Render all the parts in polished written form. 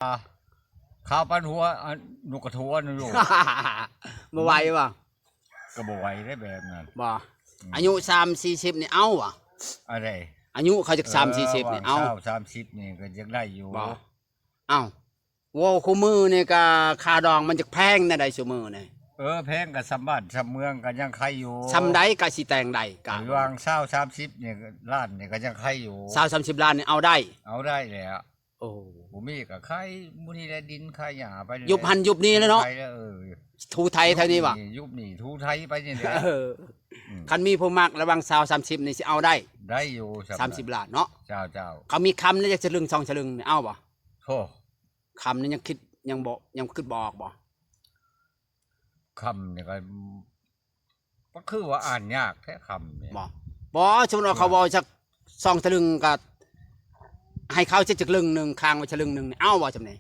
ข้าวปั้นหัวนุกกระทัวนี่อยู่ บ่ไหวบ่ก็บ่ไหวได้แบบนั้นบ่อายุ30-40นี่เอาบ่อะไรอายุเขาจัก30-40นี่เอา30นี่ก็ยังได้อยู่บ่เอ้าโว้คู่มือนี่ก็ค่าดองมันจักแพงแน่ใดซุมื้อนี่แพงกับสมบัติสำเมืองก็ยังใครอยู่ซำใดก็สิแต่งได้กะระหว่าง20-30นี่ล้านนี่ก็ยังใครอยู่20-30ล้านนี่เอาได้แหละโอ้บ่มีก็ใครมื้อนี้ได้ดินใครหญ้าไปยุบหันยุบนี้แล้วเนาะทูไทยเท่านี้บ่ยุบนี่ทูไทยไปนี่แหละคันมีผู้มักระหว่าง20-30นี่สิเอาได้อยู่30ล้านเนาะเจ้าเขามีคำนี่จะลึง2ฉลึงนี่เอาบ่โธ่คำนี่ยังคิดยังคิดบ่ออกบ่คำนี่ก็คือว่าอ่านยากแท้คำนี่บ่สมมุติว่าเขาบอกจัก2ฉลึงก็ให้เขาจักลึงนึงค้างไว้ฉลึงนึงนี่เอาบ่จำนี่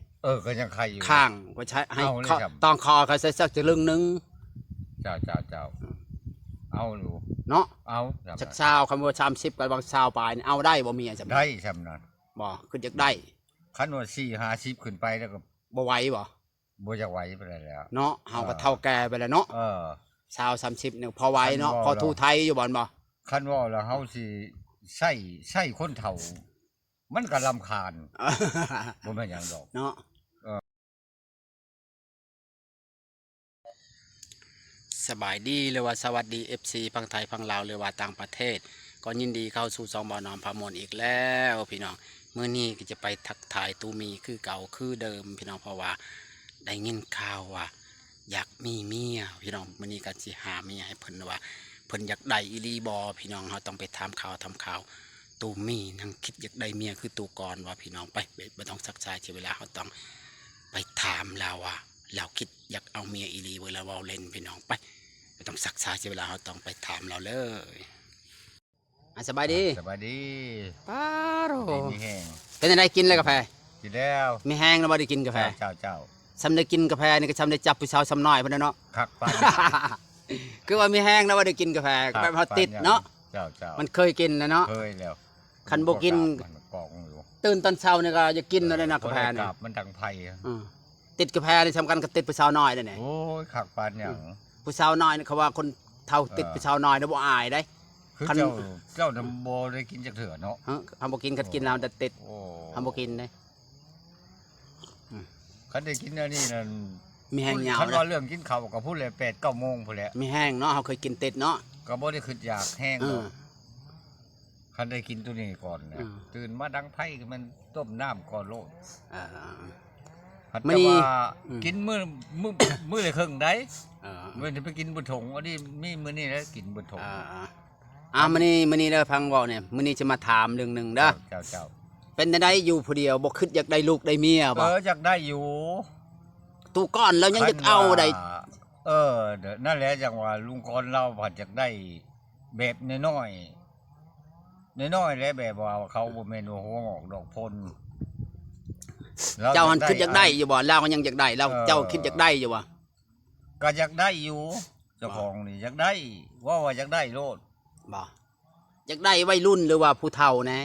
ก็ยังใครอยู่ค้างก็ใช้ให้เขาต้องคอเขาใส่สักฉลึงนึงเจ้าเอาดูเนาะเอาจัก20คำว่า30กับบาง20ปลายนี่เอาได้บ่มีจำได้จำนั้นบ่คือจักได้คันว่า40ขึ้นไปแล้วก็บ่ไหวบ่จะไหวไปแล้วเนาะเฮาก็เฒ่าแก่ไปแล้วเนาะ20-30นี่พอไหวเนาะพอทูไทยอยู่บ่บ่คันว่าแล้วเฮาสิใช้คนเฒ่ามันก็รำคาญบ่แม่นหยังดอกเนาะสบายดีหรือว่าสวัสดี FC พังไทยพังลาวหรือว่าต่างประเทศก็ยินดีเข้าสู่2บ่อนอมพามนอีกแล้วพี่น้องมื้อนี้ก็จะไปทักทายตูมีคือเก่าคือเดิมพี่น้องเพราะว่าได้ยินข่าวว่าอยากมีเมียพี่น้องมื้อนี้ก็สิหาเมียให้เพิ่นว่าเพิ่นอยากได้อีหลีบ่พี่น้องเฮาต้องไปถามข่าวตูมีนั่งคิดอยากได้เมียคือตูก่อนว่าพี่น้องไปบ่ต้องซักซ้ายเสียเวลาเฮาต้องไปถามเราว่าเราคิดอยากเอาเมียอีหลีเวลาเว้าเล่นพี่น้องไปบ่ต้องซักซ้ายเสียเวลาเฮาต้องไปถามเราเลยสบายดีป้าโรมีแห้งเป็นจังได๋กินเลยกาแฟกินแล้วมีแห้งแล้วบ่ได้กินกาแฟเจ้าซำได้กินกาแฟนี่ก็ซำได้จับผู้สาวซำน้อยเพิ่นเนาะคักปานคือว่ามีแห้งแล้วบ่ได้กินกาแฟแบบเฮาติดเนาะเจ้ามันเคยกินแล้วเนาะเคยแล้วคันบ่กินกองอยู่ตื่นตอนเช้านี่ก็จะกินแล้วนะกาแฟนี่มันดังไผติดกาแฟนี่สำคัญก็ติดผู้สาวน้อยนั่นแหละโอ้ยคักปานหยังผู้สาวน้อยนี่เขาว่าคนเฒ่าติดผู้สาวน้อยบ่อายได้คันเจ้าน่ะบ่ได้กินจักเทื่อเนาะเฮาบ่กินก็กินแล้วแต่ติดเฮาบ่กินเด้คันได้กินอันนี้นั่นมีแห้งยาวคันว่าเรื่องกินข้าวก็พูดเลย8-9 โมงพุ่นแหละมีแห้งเนาะเฮาเคยกินติดเนาะก็บ่ได้คิดอยากแห้งดอกคันได้กินตัวนี้ก่อนเนี่ยตื่นมาดังไผมันต้มน้ำก่อนโลดมื้อนี้กินมื้อละครึ่งได้มื้อนี้ไปกินบุญถงอันนี้มีมื้อนี้แล้วกินบุญถงมื้อนี้เด้อฟังเว้าเนี่ยมื้อนี้จะมาถามเรื่องนึงเด้อเจ้าเป็นจังได๋อยู่ผู้เดียวบ่คิดอยากได้ลูกได้เมียบ่อยากได้อยู่ตู้ก้อนแล้วยังอยากเอาได้นั่นแหละจังว่าลุงกรเราผัดอยากได้แบบน้อยแล้วแบบว่าเขาบ่แม่นว่าหัวงอกดอกพลเจ้าคิดอยากได้อยู่บ่เราก็ยังอยากได้เราเจ้าคิดอยากได้อยู่บ่ก็อยากได้อยู่เจ้าของนี่อยากได้ว่าอยากได้โลดบ่อยากได้วัยรุ่นหรือว่าผู้เฒ่านะ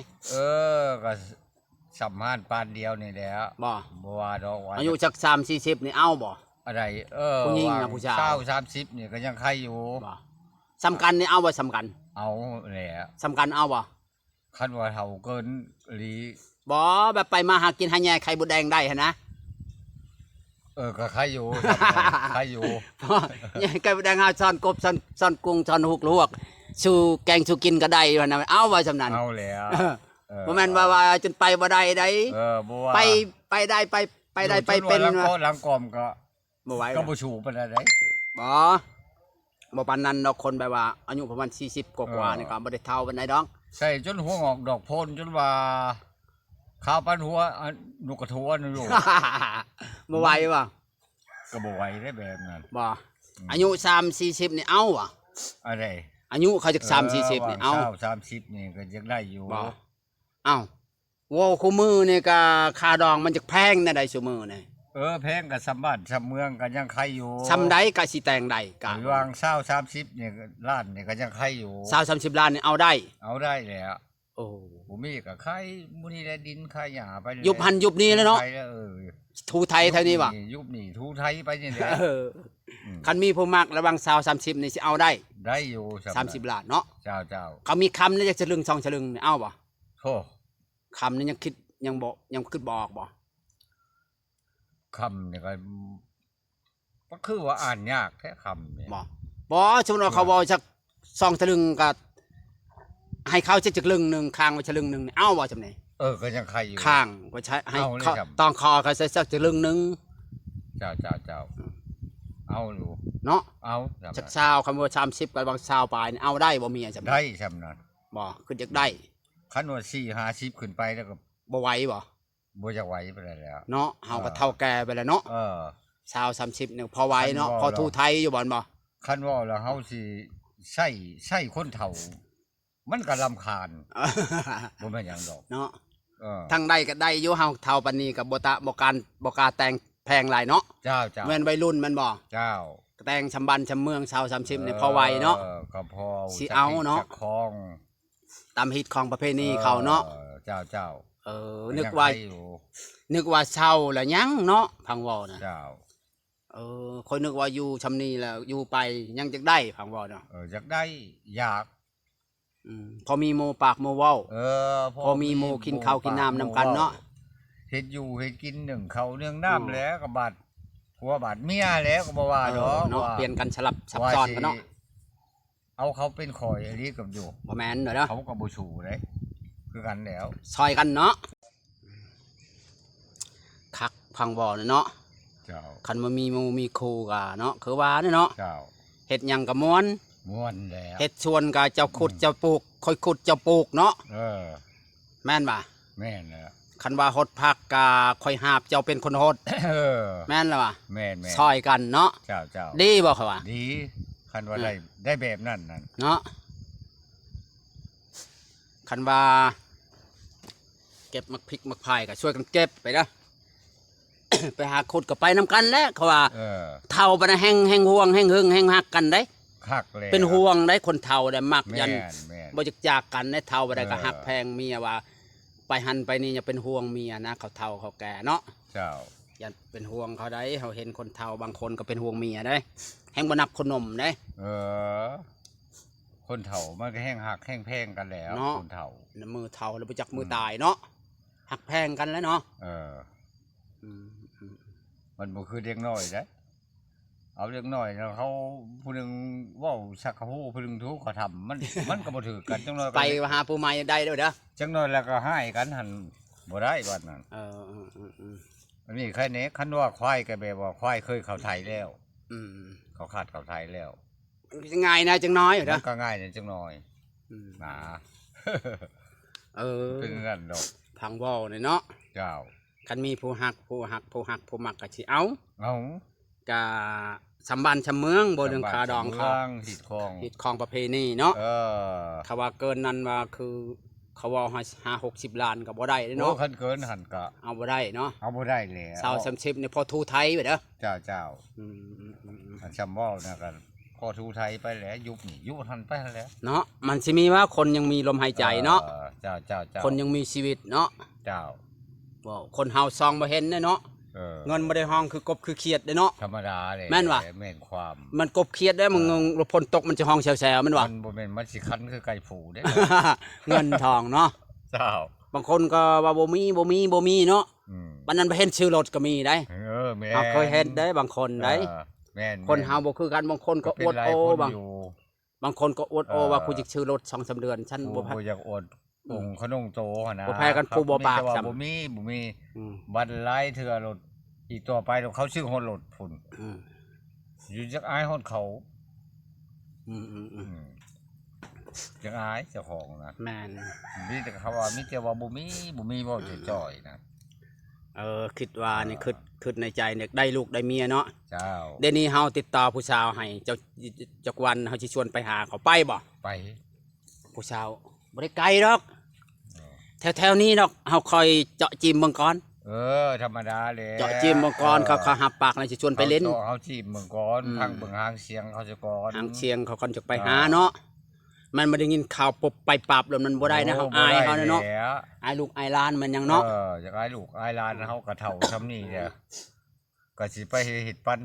ก็สัมภาษณ์ปานเดียวนี่แหละบ่ว่าดอกอายุจัก30-40นี่เอาบ่อะไรผู้หญิงนะผู้ชาย30นี่ก็ยังใครอยู่บ่สำคัญนี่เอาบ่สำคัญเอาแหละสำคัญเอาบ่คันว่าเฒ่าเกินหลีบ่แบบไปมาหากินหาแย่ไข่มดแดงได้หั่นนะก็ใครอยู่ไข่มดแดงหาซ่อนกบซ่อนกุ้งซ่อนหุกลวกสู่แกงสู่กินก็ได้หั่นน่ะเอาบ่สำนั้นเอาแล้วบ่แม่นว่าจนไปบ่ได้ได้บ่ว่าไปได้ไปได้ไปเป็นหลังกอมก็บ่ไหวก็บ่ชูปานใดบ่ปานนั้นดอกคนแบบว่าอายุประมาณ40กว่าๆนี่ก็บ่ได้เฒ่าปานใดดอกใช่จนหัวงอกดอกโพนจนว่าข้าวปั้นหัวนุกกระทัวนี่อยู่บ่ไหวบ่ก็บ่ไหวได้แบบนั้นบ่อายุ30-40นี่เอาบ่อะไรอายุเขาจัก30-40นี่เอา30นี่ก็ยังได้อยู่บ่เอ้าโว้คู่มือนี่ก็ค่าดองมันจักแพงแน่ใดซุมื้อนี่แพงกับสมบัติสำเมืองก็ยังใครอยู่ซำใดก็สิแต่งได้กะระหว่าง20-30นี่ล้านนี่ก็ยังใครอยู่20-30ล้านนี่เอาได้แหละบ่มีก็ใครมื้อนี้ได้ดินใครหญ้าไปยุบหันยุบนี้แล้วเนาะ ทูไทยเท่านี้บ่ ยุบนี่ทูไทยไปนี่แหละ คันมีผู้มักระหว่าง20-30นี่สิเอาได้ ได้อยู่ 30 ล้านเนาะ เจ้า เขามีคำนี่อยากจะลึง2ฉลึงนี่เอาบ่ โธ่ คำนี่ยังคิดยังบ่ยังคิดบ่ออกบ่ คำนี่ก็คือว่าอ่านยากแค่คำเนี่ย บ่สมมุติว่าเขาบ่จัก2ฉลึงก็ให้เขาจักลึงนึงค้างไว้ฉลึงนึงนี่เอาบ่จำได๋ ก็ยังใครอยู่ ข้างก็ใช้ให้ เอาเลย เขา ครับ ต้องคอเขาใส่สักจะลึงหนึง เจ้าเอาอยู่ เนาะ เอา จัก20คำว่า30กับบาง20ปลายนี่เอาได้บ่เมียจำ ได้จำนั้น บ่คือจักได้ คันว่า4-50ขึ้นไปแล้วก็ บ่ไหวบ่ บ่จะไหวไปแล้ว เนาะเฮาก็เฒ่าแก่ไปแล้วเนาะ20-30นี่พอไหวเนาะพอทูไทยอยู่บ่บ่ คันว่าแล้วเฮาสิใช่คนเฒ่า มันก็รำคาญบ่แม่นหยังดอก เนาะ ทั้ ทั้งได้ก็ได้อยู่เฮาเฒ่าปานนี้ก็บ่บ่กล้าแต่งแพงหลายเนาะ เจ้า แม่นวัยรุ่นแม่นบ่ เจ้า แต่งชำบ้านชำเมือง20-30นี่พอไหวเนาะ ก็พอ สิเอาเนาะ จักคอง ตามฮิตของประเพณีเขาเนาะ เจ้า นึกว่า ยังใครอยู่ นึกว่าเช่าแล้วยังเนาะพังเว้านะ เจ้า คอยนึกว่าอยู่ชำนี้แล้วอยู่ไปยังจักได้พังเว้าเนาะ อยากได้อยาก พอมีโมปากโมเว้า พอมีหมู่กินข้าวกินน้ำนำกันเนาะ เฮ็ดอยู่เฮ็ดกินหนึ่งเขาวเนื่องน้ำแล้วก็บาดผัวบาดเมียแล้วก็บ่ว่าดอก เนาะ ว่า เปลี่ยนกันสลับซับซ้อนกันเนาะ เอาเขาเป็นข่อยอันนี้กับอยู่ บ่แม่นเนาะ เขาก็บ่ชูเลยคือกันแล้ว ซอยกันเนาะคักพังเว้าเนาะ เจ้า คันบ่มีหมู่มีครูก็เนาะคือว่าเนาะ เจ้า เฮ็ดหยังก็ม่วน ม่วนแล้ว เฮ็ดชวนก็เจ้าขุดเจ้าปลูกค่อยขุดเจ้าปลูกเนาะแม่นบ่ แม่นแล้ว คันว่าหดผักก็ค่อยหาบเจ้าเป็นคนหดแม่นแล้วว่ะ แม่น ซอยกันเนาะ เจ้า ดีบ่เขาว่า ดีคันว่าได้แบบนั้นนั่น เนาะคันว่าเก็บมักพริกมักพายก็ช่วยกันเก็บไปนะ ไปหาขุดก็ไปนำกันแหล้วเขาว่าเท่าปะนะแห้งห่วงแห้งหึงแห้งหักกันได้ คักเลย เป็นห่วงได้คนเท่าได้มักยัน แม่น บ่จักจากกันได้เท่าบ่ได้ก็หักแพงเมียว่า ไปหันไปนี่อย่าเป็นห่วงเมียนะเขาเท่าเขาแก่เนาะ เจ้า อย่าเป็นห่วงเขาได้เขาเห็นคนเท่าบางคนก็เป็นห่วงเมียได้แห้งบ่นับคนนมได้ คนเฒ่ามันก็แห้งหักแห้งแพงกันแล้ว เนาะ คนเฒ่า มือเท่าแล้วบ่จักมือตายเนาะหักแพงกันแล้วเนาะ มันบ่คือเด็กน้อยได้เอาเด็กน้อยแล้วเขาผู้หนึงเว้าชักกะฮู้ผู้หนึงทุกข์เขาทำมันก็บ่ถือกันจังน้อยก็ ไปหาผู้ใหม่ได้เด้อเด้อ จังน้อยแล้วก็ให้กันหั่นบ่ได้บัดนั้น อันนี้แค่นี้คันว่าควายก็แบบว่าควายเคยเข้าไทยแล้วเขาคาดเข้าไทยแล้ว ง่ายนะจังน้อยเหรอ มันก็ง่ายนิดจังน้อยหนา เป็นนั่นดอก พังเว้านี่เนาะ เจ้า คันมีผู้มักก็สิเอา เอา ก็สำบันชำเมืองบ่เรื่องคาดองเขา หิดคอง ฮิตของประเพณีเนาะ เออ ถ้าว่าเกินนั้นว่าคือเขาว่า50-60 ล้านก็บ่ได้เด้อ โอ้ เนาะ คันเกินหันก็ เอาบ่ได้เนาะ เอาบ่ได้แล้ว 20-30นี่พอทูไทยไปเด้อ เจ้าอันจำว่านะกันพอทูไทยไปแล้วยุบนี่ยุบทันไปแล้ว เนาะมันสิมีว่าคนยังมีลมหายใจเนาะ เจ้า คนยังมีชีวิตเนาะ เจ้า บ่คนเฮาซองบ่เห็นเนาะเงินบ่ได้ห้องคือกบคือเครียดเด้อเนาะ ธรรมดาเลย แม่นวะ แม่นความ มันกบเครียดได้มึงพลตกมันจะห้องแซวๆแม่นวะ มันบ่แม่นมันสิคันคือไก่ผูได้ เงินทองเนาะ เจ้า บางคนก็ว่าบ่มีเนาะบัดนั้นไปเห็นชื่อรถก็มีได้ แม่น เฮาเคยเห็นได้บางคนได้ แม่น คนเฮาบ่คือกันบางคนก็อวดโอ้ เป็นหลายคน บาง อยู่ บางคนก็อวดโอ้ว่ากูจะชื่อรถ 2-3 เดือนฉันบ่ บ่อยากอดองค์ขนงโตหั่นนะ บ่แพ้กันผู้บ่ปาก แต่ว่า ซ้ำ บ่มีบัดหลายเทื่อรถอีกต่อไปเขาชื่อฮอดรถพุ่นอยู่จักอายฮอดเขาจักอายเจ้าของนะ แม่น มีแต่เขาว่ามีแต่ว่าบ่มีบ่จ่อยๆนะ คิดว่านี่คิดในใจเนี่ยได้ลูกได้เมียเนาะ เจ้า เดี๋ยวนี้เฮาติดต่อผู้สาวให้เจ้าจักวันเฮาสิชวนไปหาเขาไปบ่ ไป ผู้สาวบ่ได้ไกลดอกแถวๆนี้ดอกเฮาคอยเจาะจิ้มเบิ่งก่อน ธรรมดาเลย เจาะจิ้มเบิ่งก่อนเขาหับปากแล้วสิชวนไปเล่น เขาจีบเมืองก่อนพังเบิ่งหางเสียงเขาจะก่อน หางเชียงเขาก่อนจะไปหาเนาะ มันบ่ได้ยินข่าวปบไปปรับแล้วมันบ่ได้นะเฮาอายเฮาเนาะอายลูกอายหลานมันหยังเนาะอยากอายลูกอายหลานเฮาก็เฒ่าซำนี้แหละก็สิไปเฮ็ดปัน